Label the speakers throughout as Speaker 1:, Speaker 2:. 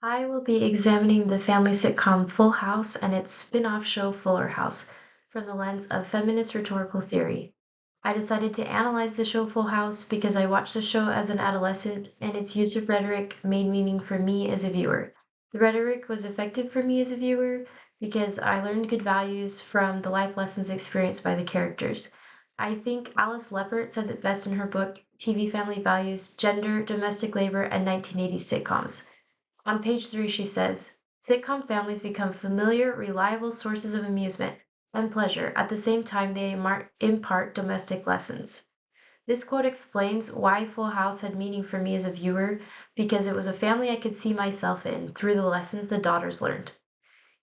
Speaker 1: I will be examining the family sitcom Full House and its spin-off show Fuller House from the lens of feminist rhetorical theory. I decided to analyze the show Full House because I watched the show as an adolescent and its use of rhetoric made meaning for me as a viewer. The rhetoric was effective for me as a viewer because I learned good values from the life lessons experienced by the characters. I think Alice Leppert says it best in her book TV Family Values, Gender, Domestic Labor, and 1980s Sitcoms. On page 3, she says, sitcom families become familiar, reliable sources of amusement and pleasure at the same time they impart domestic lessons. This quote explains why Full House had meaning for me as a viewer, because it was a family I could see myself in through the lessons the daughters learned.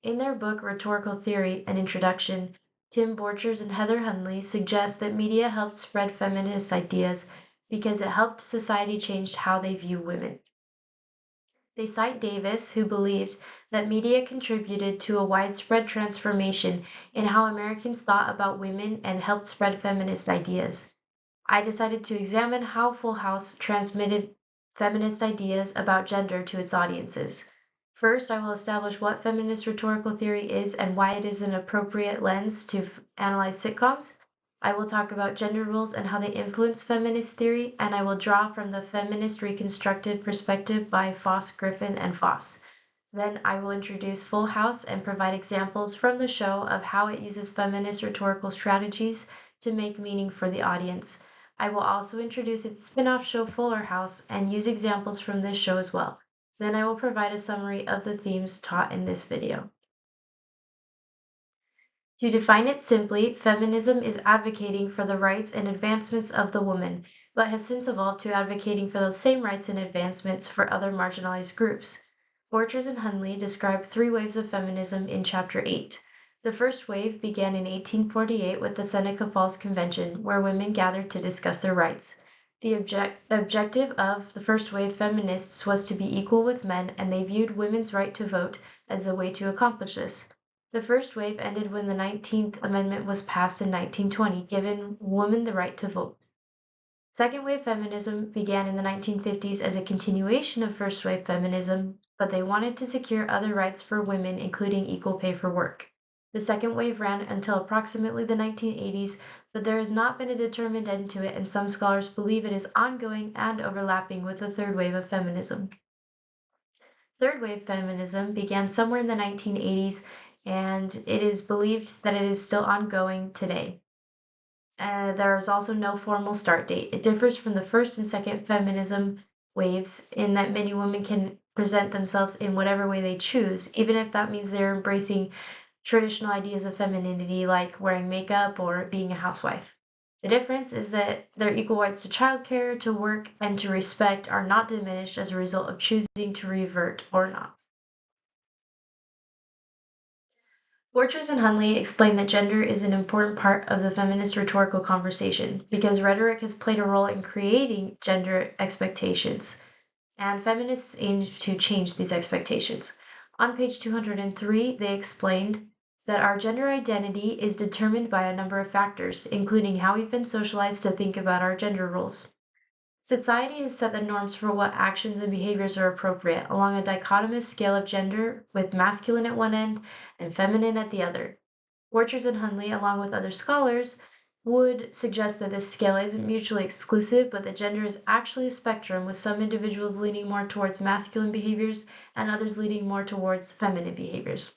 Speaker 1: In their book Rhetorical Theory: An Introduction, Tim Borchers and Heather Hundley suggest that media helped spread feminist ideas because it helped society change how they view women. They cite Davis, who believed that media contributed to a widespread transformation in how Americans thought about women and helped spread feminist ideas. I decided to examine how Full House transmitted feminist ideas about gender to its audiences. First, I will establish what feminist rhetorical theory is and why it is an appropriate lens to analyze sitcoms. I will talk about gender roles and how they influence feminist theory, and I will draw from the feminist reconstructive perspective by Foss, Griffin, and Foss. Then I will introduce Full House and provide examples from the show of how it uses feminist rhetorical strategies to make meaning for the audience. I will also introduce its spin-off show Fuller House and use examples from this show as well. Then I will provide a summary of the themes taught in this video. To define it simply, feminism is advocating for the rights and advancements of the woman, but has since evolved to advocating for those same rights and advancements for other marginalized groups. Borchers and Hundley describe three waves of feminism in Chapter 8. The first wave began in 1848 with the Seneca Falls Convention, where women gathered to discuss their rights. The objective of the first wave feminists was to be equal with men, and they viewed women's right to vote as the way to accomplish this. The first wave ended when the 19th Amendment was passed in 1920, giving women the right to vote. Second wave feminism began in the 1950s as a continuation of first wave feminism, but they wanted to secure other rights for women, including equal pay for work. The second wave ran until approximately the 1980s, but there has not been a determined end to it, and some scholars believe it is ongoing and overlapping with the third wave of feminism. Third wave feminism began somewhere in the 1980s, and it is believed that it is still ongoing today. There is also no formal start date. It differs from the first and second feminism waves in that many women can present themselves in whatever way they choose, even if that means they're embracing traditional ideas of femininity like wearing makeup or being a housewife. The difference is that their equal rights to childcare, to work, and to respect are not diminished as a result of choosing to revert or not. Borchers and Hundley explain that gender is an important part of the feminist rhetorical conversation because rhetoric has played a role in creating gender expectations, and feminists aim to change these expectations. On page 203, they explained that our gender identity is determined by a number of factors, including how we've been socialized to think about our gender roles. Society has set the norms for what actions and behaviors are appropriate along a dichotomous scale of gender, with masculine at one end and feminine at the other. Borchers and Hundley, along with other scholars, would suggest that this scale isn't mutually exclusive, but that gender is actually a spectrum, with some individuals leaning more towards masculine behaviors and others leaning more towards feminine behaviors.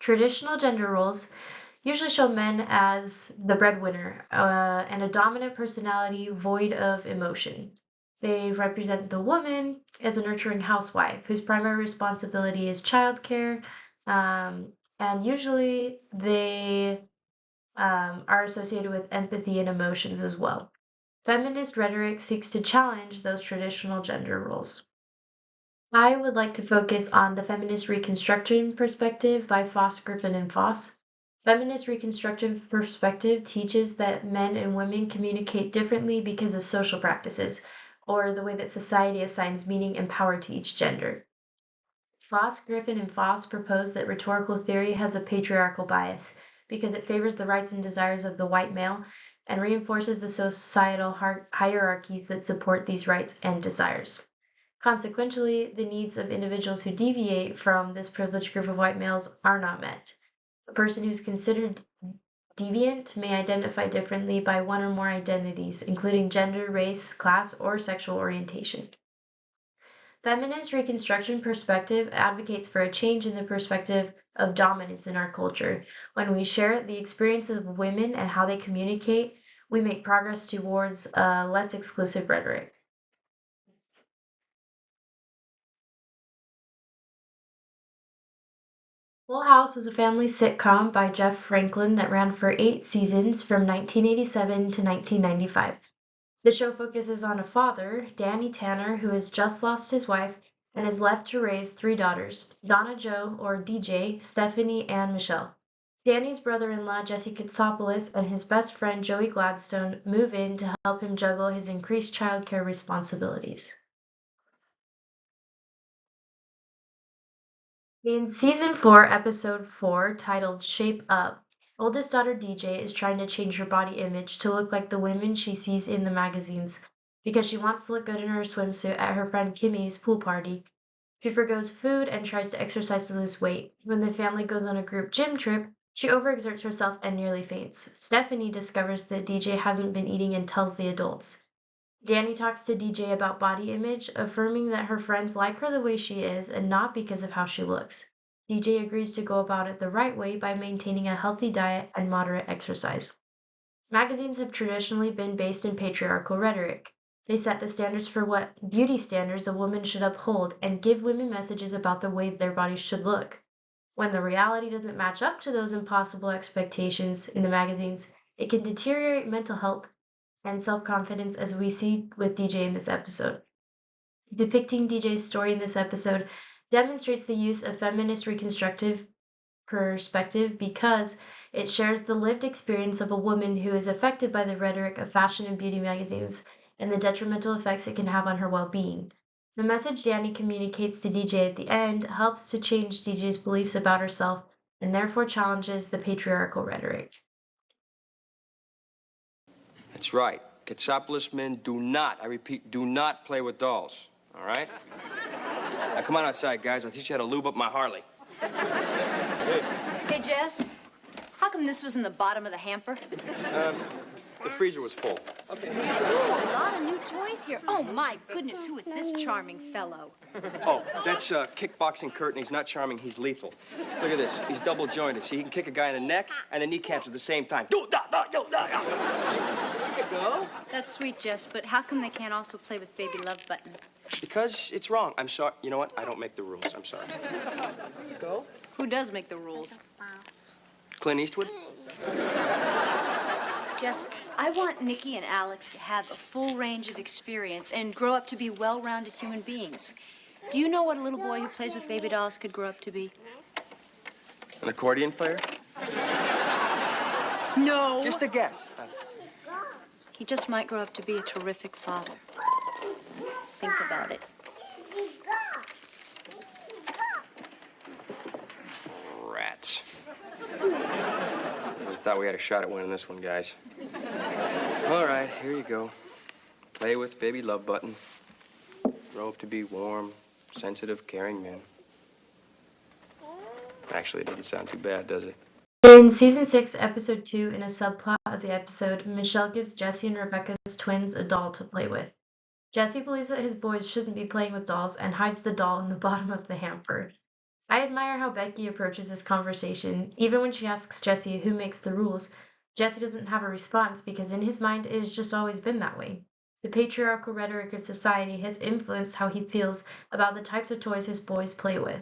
Speaker 1: Traditional gender roles usually show men as the breadwinner and a dominant personality void of emotion. They represent the woman as a nurturing housewife whose primary responsibility is childcare, and usually they are associated with empathy and emotions as well. Feminist rhetoric seeks to challenge those traditional gender roles. I would like to focus on the feminist reconstruction perspective by Foss, Griffin, and Foss. Feminist reconstruction perspective teaches that men and women communicate differently because of social practices, or the way that society assigns meaning and power to each gender. Foss, Griffin, and Foss propose that rhetorical theory has a patriarchal bias because it favors the rights and desires of the white male and reinforces the societal hierarchies that support these rights and desires. Consequently, the needs of individuals who deviate from this privileged group of white males are not met. A person who's considered deviant may identify differently by one or more identities, including gender, race, class, or sexual orientation. Feminist Reconstruction perspective advocates for a change in the perspective of dominance in our culture. When we share the experiences of women and how they communicate, we make progress towards a less exclusive rhetoric. Full House was a family sitcom by Jeff Franklin that ran for 8 seasons from 1987 to 1995. The show focuses on a father, Danny Tanner, who has just lost his wife and is left to raise three daughters, Donna Jo, or DJ, Stephanie, and Michelle. Danny's brother-in-law, Jesse Katsopoulos, and his best friend, Joey Gladstone, move in to help him juggle his increased childcare responsibilities. In season 4, episode 4, titled Shape Up, oldest daughter DJ is trying to change her body image to look like the women she sees in the magazines because she wants to look good in her swimsuit at her friend Kimmy's pool party. She forgoes food and tries to exercise to lose weight. When the family goes on a group gym trip, she overexerts herself and nearly faints. Stephanie discovers that DJ hasn't been eating and tells the adults. Danny talks to DJ about body image, affirming that her friends like her the way she is and not because of how she looks. DJ agrees to go about it the right way by maintaining a healthy diet and moderate exercise. Magazines have traditionally been based in patriarchal rhetoric. They set the standards for what beauty standards a woman should uphold and give women messages about the way their bodies should look. When the reality doesn't match up to those impossible expectations in the magazines, it can deteriorate mental health and self-confidence, as we see with DJ in this episode. Depicting DJ's story in this episode demonstrates the use of feminist reconstructive perspective because it shares the lived experience of a woman who is affected by the rhetoric of fashion and beauty magazines and the detrimental effects it can have on her well-being. The message Danny communicates to DJ at the end helps to change DJ's beliefs about herself and therefore challenges the patriarchal rhetoric.
Speaker 2: That's right. Katsopoulos men do not, I repeat, do not play with dolls. All right? Now, come on outside, guys. I'll teach you how to lube up my Harley.
Speaker 3: Hey, Jess, how come this was in the bottom of the hamper?
Speaker 2: The freezer was full.
Speaker 3: Okay. A lot of new toys here. Oh, my goodness, who is this charming fellow?
Speaker 2: Oh, that's kickboxing Kurt, and he's not charming, he's lethal. Look at this. He's double jointed. See, he can kick a guy in the neck and the kneecaps at the same time. There you go.
Speaker 3: That's sweet, Jess, but how come they can't also play with Baby Love Button?
Speaker 2: Because it's wrong. I'm sorry. You know what? I don't make the rules. I'm sorry. Go.
Speaker 3: Who does make the rules?
Speaker 2: Clint Eastwood?
Speaker 3: Jess, I want Nikki and Alex to have a full range of experience and grow up to be well-rounded human beings. Do you know what a little boy who plays with baby dolls could grow up to be?
Speaker 2: An accordion player?
Speaker 3: No.
Speaker 2: Just a guess.
Speaker 3: He just might grow up to be a terrific father. Think about it.
Speaker 2: Rats. We thought we had a shot at winning this one, guys. All right, here you go. Play with Baby Love Button. Grow up to be warm, sensitive, caring men. Actually, it doesn't sound too bad, does it?
Speaker 1: In season 6, episode 2, in a subplot of the episode, Michelle gives Jesse and Rebecca's twins a doll to play with. Jesse believes that his boys shouldn't be playing with dolls and hides the doll in the bottom of the hamper. I admire how Becky approaches this conversation. Even when she asks Jesse who makes the rules, Jesse doesn't have a response because in his mind it has just always been that way. The patriarchal rhetoric of society has influenced how he feels about the types of toys his boys play with.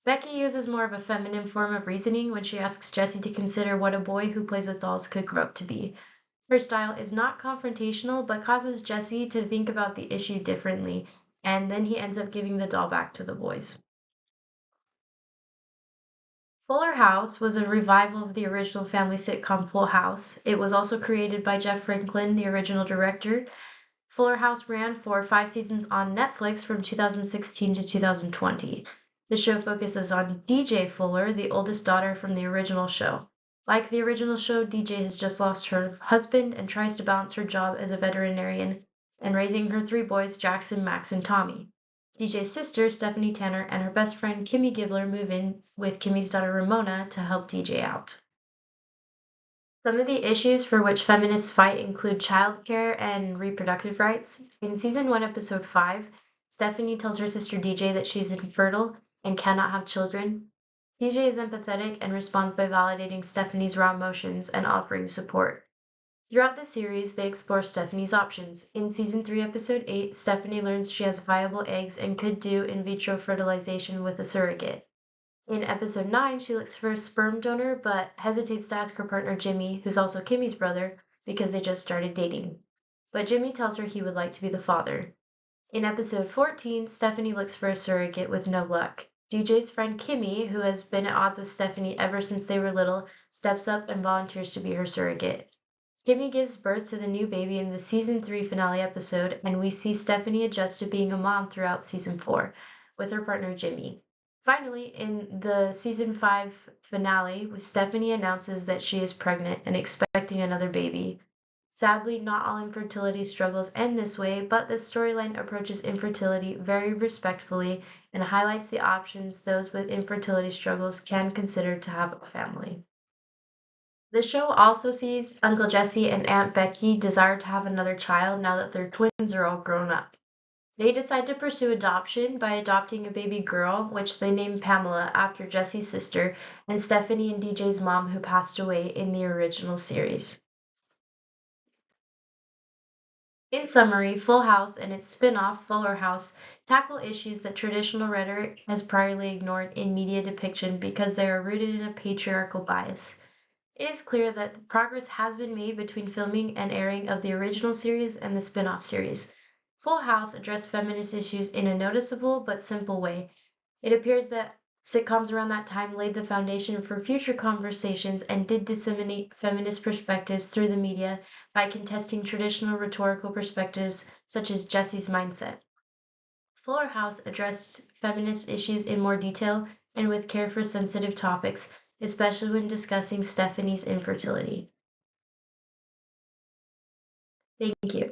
Speaker 1: Becky uses more of a feminine form of reasoning when she asks Jesse to consider what a boy who plays with dolls could grow up to be. Her style is not confrontational, but causes Jesse to think about the issue differently, and then he ends up giving the doll back to the boys. Fuller House was a revival of the original family sitcom Full House. It was also created by Jeff Franklin, the original director. Fuller House ran for 5 seasons on Netflix from 2016 to 2020. The show focuses on DJ Fuller, the oldest daughter from the original show. Like the original show, DJ has just lost her husband and tries to balance her job as a veterinarian and raising her 3 boys, Jackson, Max, and Tommy. DJ's sister, Stephanie Tanner, and her best friend, Kimmy Gibbler, move in with Kimmy's daughter, Ramona, to help DJ out. Some of the issues for which feminists fight include childcare and reproductive rights. In season 1, episode 5, Stephanie tells her sister DJ that she's infertile and cannot have children. DJ is empathetic and responds by validating Stephanie's raw emotions and offering support. Throughout the series, they explore Stephanie's options. In season 3, episode 8, Stephanie learns she has viable eggs and could do in vitro fertilization with a surrogate. In episode 9, she looks for a sperm donor but hesitates to ask her partner Jimmy, who's also Kimmy's brother, because they just started dating. But Jimmy tells her he would like to be the father. In episode 14, Stephanie looks for a surrogate with no luck. DJ's friend Kimmy, who has been at odds with Stephanie ever since they were little, steps up and volunteers to be her surrogate. Kimmy gives birth to the new baby in the season 3 finale episode, and we see Stephanie adjust to being a mom throughout season 4 with her partner Jimmy. Finally, in the season 5 finale, Stephanie announces that she is pregnant and expecting another baby. Sadly, not all infertility struggles end this way, but the storyline approaches infertility very respectfully and highlights the options those with infertility struggles can consider to have a family. The show also sees Uncle Jesse and Aunt Becky desire to have another child now that their twins are all grown up. They decide to pursue adoption by adopting a baby girl, which they name Pamela after Jesse's sister and Stephanie and DJ's mom, who passed away in the original series. In summary, Full House and its spin-off, Fuller House, tackle issues that traditional rhetoric has priorly ignored in media depiction because they are rooted in a patriarchal bias. It is clear that progress has been made between filming and airing of the original series and the spin-off series. Full House addressed feminist issues in a noticeable but simple way. It appears that sitcoms around that time laid the foundation for future conversations and did disseminate feminist perspectives through the media by contesting traditional rhetorical perspectives such as Jesse's mindset. Fuller House addressed feminist issues in more detail and with care for sensitive topics, especially when discussing Stephanie's infertility. Thank you.